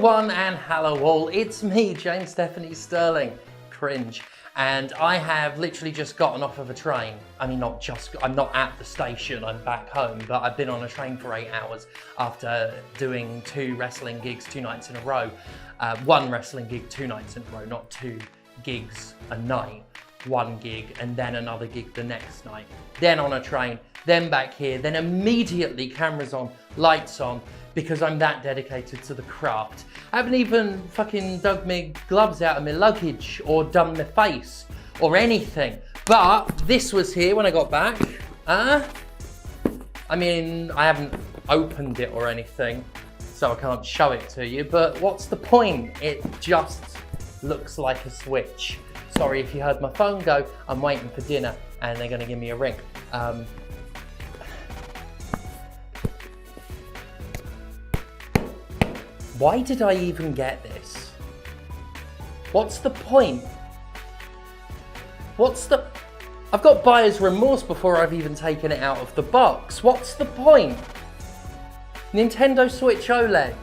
one and hello all, it's me, James Stephanie Sterling, cringe, and I have literally just gotten off of a train. I mean, I'm not at the station, I'm back home, but I've been on a train for 8 hours after doing 2 wrestling gigs 2 nights in a row. 1 wrestling gig 2 nights in a row, not 2 gigs a night. 1 gig and then another gig the next night. Then on a train, then back here, then immediately cameras on, lights on, because I'm that dedicated to the craft. I haven't even fucking dug my gloves out of my luggage or done my face or anything. But this was here when I got back. I mean, I haven't opened it or anything, so I can't show it to you, but what's the point? It just looks like a switch. Sorry if you heard my phone go, I'm waiting for dinner and they're gonna give me a ring. Why did I even get this? What's the point? I've got buyer's remorse before I've even taken it out of the box. What's the point? Nintendo Switch OLED.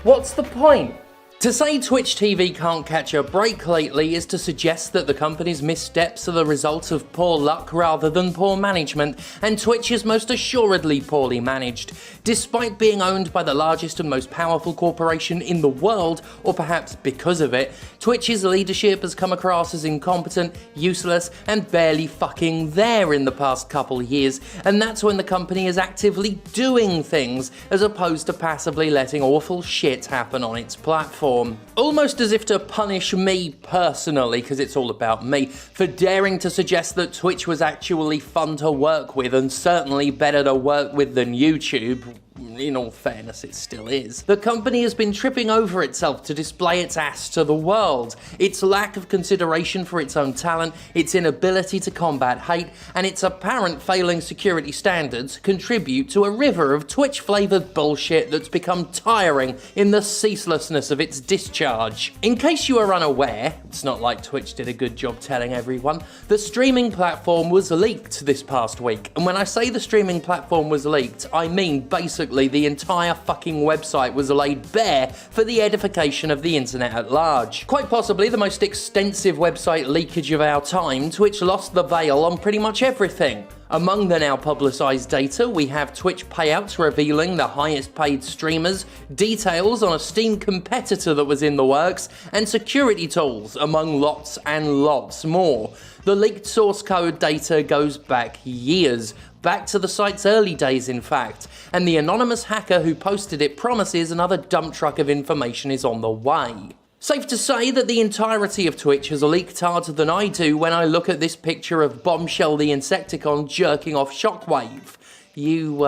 What's the point? To say Twitch TV can't catch a break lately is to suggest that the company's missteps are the result of poor luck rather than poor management, and Twitch is most assuredly poorly managed. Despite being owned by the largest and most powerful corporation in the world, or perhaps because of it, Twitch's leadership has come across as incompetent, useless, and barely fucking there in the past couple years, and that's when the company is actively doing things, as opposed to passively letting awful shit happen on its platform. Almost as if to punish me personally, because it's all about me, for daring to suggest that Twitch was actually fun to work with and certainly better to work with than YouTube. In all fairness, it still is. The company has been tripping over itself to display its ass to the world. Its lack of consideration for its own talent, its inability to combat hate, and its apparent failing security standards contribute to a river of Twitch-flavoured bullshit that's become tiring in the ceaselessness of its discharge. In case you are unaware, it's not like Twitch did a good job telling everyone, the streaming platform was leaked this past week. And when I say the streaming platform was leaked, I mean basically the entire fucking website was laid bare for the edification of the internet at large. Quite possibly the most extensive website leakage of our time, Twitch lost the veil on pretty much everything. Among the now publicised data, we have Twitch payouts revealing the highest paid streamers, details on a Steam competitor that was in the works, and security tools, among lots and lots more. The leaked source code data goes back years, back to the site's early days in fact, and the anonymous hacker who posted it promises another dump truck of information is on the way. Safe to say that the entirety of Twitch has leaked harder than I do when I look at this picture of Bombshell the Insecticon jerking off Shockwave. You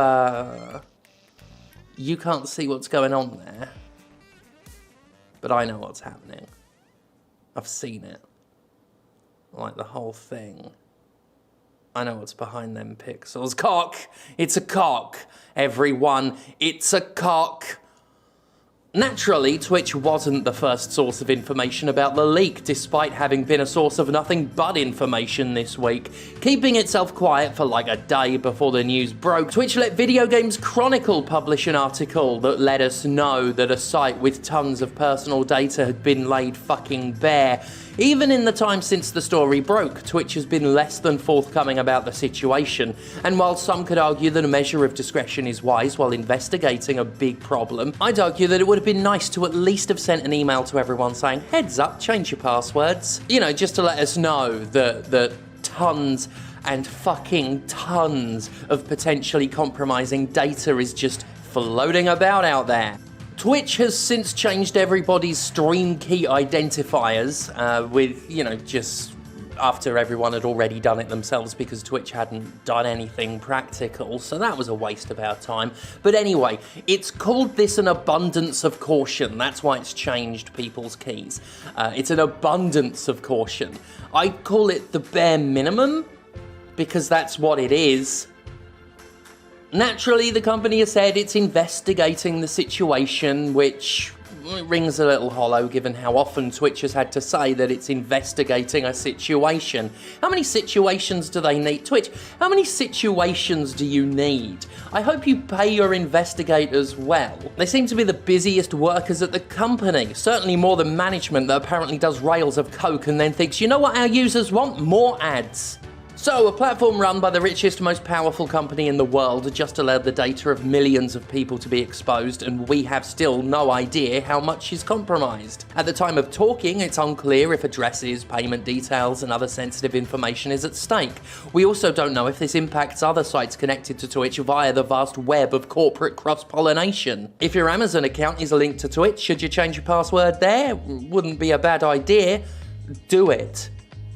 can't see what's going on there, but I know what's happening. I've seen it. Like the whole thing. I know what's behind them pixels. Cock! It's a cock! Everyone, it's a cock! Naturally, Twitch wasn't the first source of information about the leak, despite having been a source of nothing but information this week. Keeping itself quiet for like a day before the news broke, Twitch let Video Games Chronicle publish an article that let us know that a site with tons of personal data had been laid fucking bare. Even in the time since the story broke, Twitch has been less than forthcoming about the situation, and while some could argue that a measure of discretion is wise while investigating a big problem, I'd argue that it would have been nice to at least have sent an email to everyone saying, heads up, change your passwords. You know, just to let us know that tons and fucking tons of potentially compromising data is just floating about out there. Twitch has since changed everybody's stream key identifiers with, you know, just after everyone had already done it themselves because Twitch hadn't done anything practical, so that was a waste of our time. But anyway, it's called this an abundance of caution. That's why it's changed people's keys. It's an abundance of caution. I'd call it the bare minimum because that's what it is. Naturally, the company has said it's investigating the situation, which it rings a little hollow given how often Twitch has had to say that it's investigating a situation. How many situations do they need? Twitch, how many situations do you need? I hope you pay your investigators well. They seem to be the busiest workers at the company, certainly more than management that apparently does rails of coke and then thinks, you know what our users want? More ads. So, a platform run by the richest, most powerful company in the world just allowed the data of millions of people to be exposed, and we have still no idea how much is compromised. At the time of talking, it's unclear if addresses, payment details, and other sensitive information is at stake. We also don't know if this impacts other sites connected to Twitch via the vast web of corporate cross-pollination. If your Amazon account is linked to Twitch, should you change your password there? Wouldn't be a bad idea. Do it.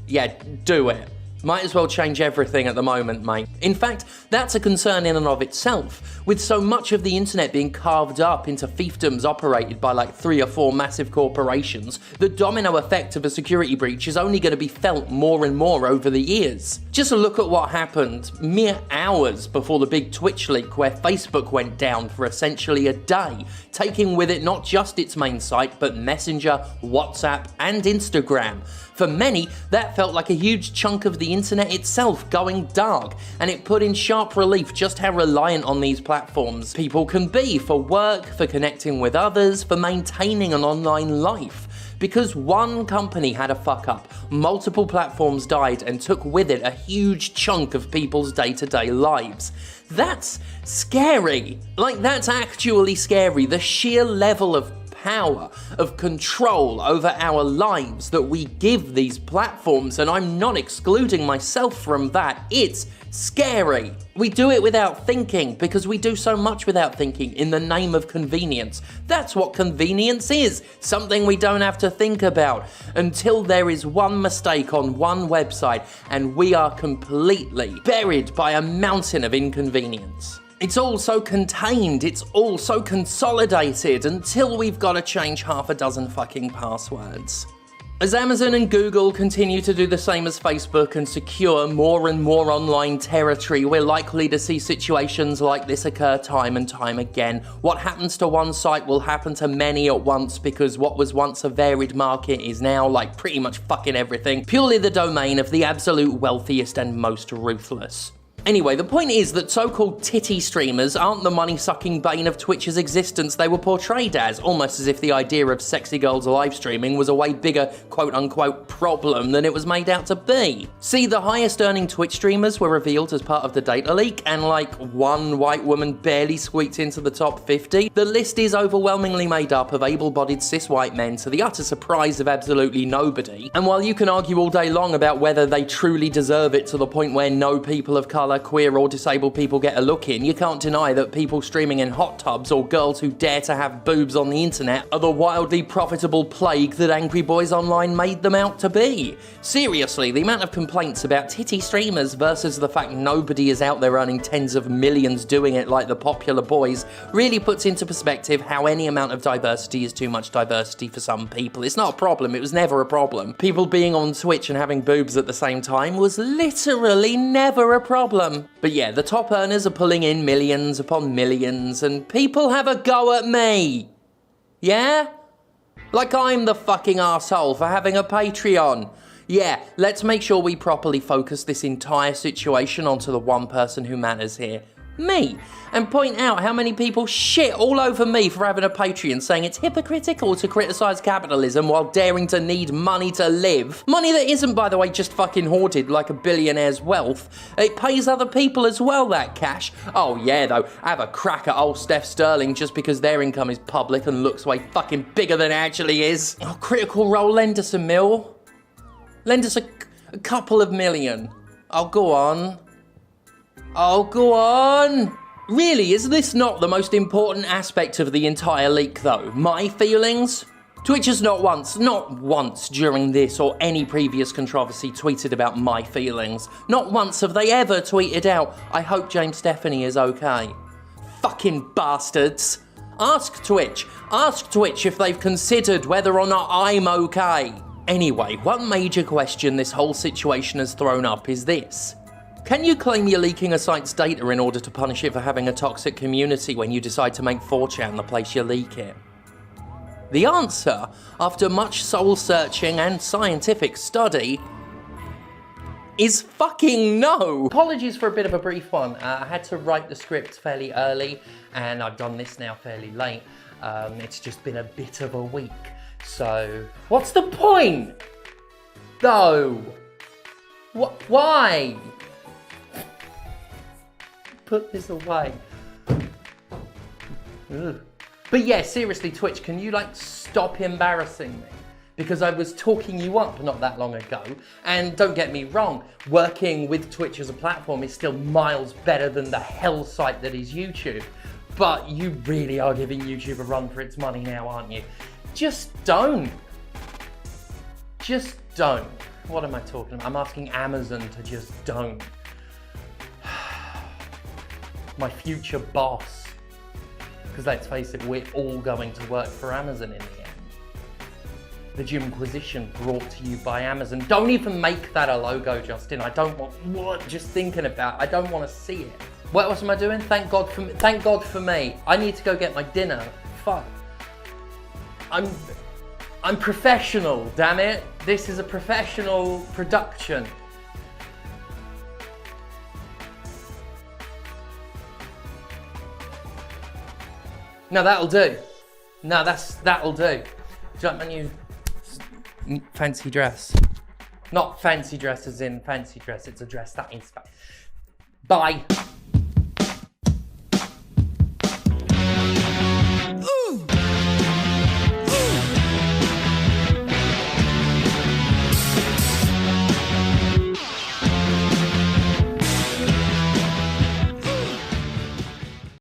Yeah, do it. Might as well change everything at the moment, mate. In fact, that's a concern in and of itself. With so much of the internet being carved up into fiefdoms operated by like 3 or 4 massive corporations, the domino effect of a security breach is only going to be felt more and more over the years. Just look at what happened mere hours before the big Twitch leak where Facebook went down for essentially a day, taking with it not just its main site, but Messenger, WhatsApp, and Instagram. For many, that felt like a huge chunk of the internet itself going dark, and it put in sharp relief just how reliant on these platforms people can be for work, for connecting with others, for maintaining an online life. Because one company had a fuck up, multiple platforms died and took with it a huge chunk of people's day-to-day lives. That's scary. Like, that's actually scary. The sheer level of power, of control over our lives that we give these platforms, and I'm not excluding myself from that. It's scary. We do it without thinking because we do so much without thinking in the name of convenience. That's what convenience is, something we don't have to think about until there is one mistake on one website and we are completely buried by a mountain of inconvenience. It's all so contained, it's all so consolidated until we've got to change half a dozen fucking passwords. As Amazon and Google continue to do the same as Facebook and secure more and more online territory, we're likely to see situations like this occur time and time again. What happens to one site will happen to many at once because what was once a varied market is now, like pretty much fucking everything, purely the domain of the absolute wealthiest and most ruthless. Anyway, the point is that so-called titty streamers aren't the money-sucking bane of Twitch's existence they were portrayed as, almost as if the idea of sexy girls live streaming was a way bigger quote-unquote problem than it was made out to be. See, the highest-earning Twitch streamers were revealed as part of the data leak, and like one white woman barely squeaked into the top 50. The list is overwhelmingly made up of able-bodied cis-white men to the utter surprise of absolutely nobody. And while you can argue all day long about whether they truly deserve it to the point where no people of colour, queer or disabled people get a look in, you can't deny that people streaming in hot tubs or girls who dare to have boobs on the internet are the wildly profitable plague that Angry Boys Online made them out to be. Seriously, the amount of complaints about titty streamers versus the fact nobody is out there earning tens of millions doing it like the popular boys really puts into perspective how any amount of diversity is too much diversity for some people. It's not a problem, it was never a problem. People being on Twitch and having boobs at the same time was literally never a problem. But yeah, the top earners are pulling in millions upon millions, and people have a go at me. Yeah? Like I'm the fucking arsehole for having a Patreon. Yeah, let's make sure we properly focus this entire situation onto the one person who matters here. Me, and point out how many people shit all over me for having a Patreon, saying it's hypocritical to criticise capitalism while daring to need money to live. Money that isn't, by the way, just fucking hoarded like a billionaire's wealth. It pays other people as well, that cash. Oh yeah, though, have a crack at old Steph Sterling just because their income is public and looks way fucking bigger than it actually is. Oh, Critical Role, lend us a mil. Lend us a couple of million. Oh, go on. Oh, go on! Really, is this not the most important aspect of the entire leak, though? My feelings? Twitch has not once during this or any previous controversy tweeted about my feelings. Not once have they ever tweeted out, I hope James Stephanie is okay. Fucking bastards. Ask Twitch if they've considered whether or not I'm okay. Anyway, one major question this whole situation has thrown up is this. Can you claim you're leaking a site's data in order to punish it for having a toxic community when you decide to make 4chan the place you leak it? The answer, after much soul-searching and scientific study, is fucking no. Apologies for a bit of a brief one. I had to write the script fairly early, and I've done this now fairly late. It's just been a bit of a week. So, what's the point? Though. Why? Put this away. Ugh. But yeah, seriously, Twitch, can you like stop embarrassing me? Because I was talking you up not that long ago, and don't get me wrong, working with Twitch as a platform is still miles better than the hell site that is YouTube. But you really are giving YouTube a run for its money now, aren't you? Just don't. Just don't. What am I talking about? I'm asking Amazon to just don't. My future boss. Because let's face it, we're all going to work for Amazon in the end. The Jimquisition brought to you by Amazon. Don't even make that a logo, Justin. I don't want, what? Just thinking about, I don't want to see it. What else am I doing? Thank God for me. I need to go get my dinner. Fuck. I'm professional, damn it. This is a professional production. No, that'll do. No, that'll do. Do you like my new fancy dress? Not fancy dress as in fancy dress, it's a dress that is. Bye.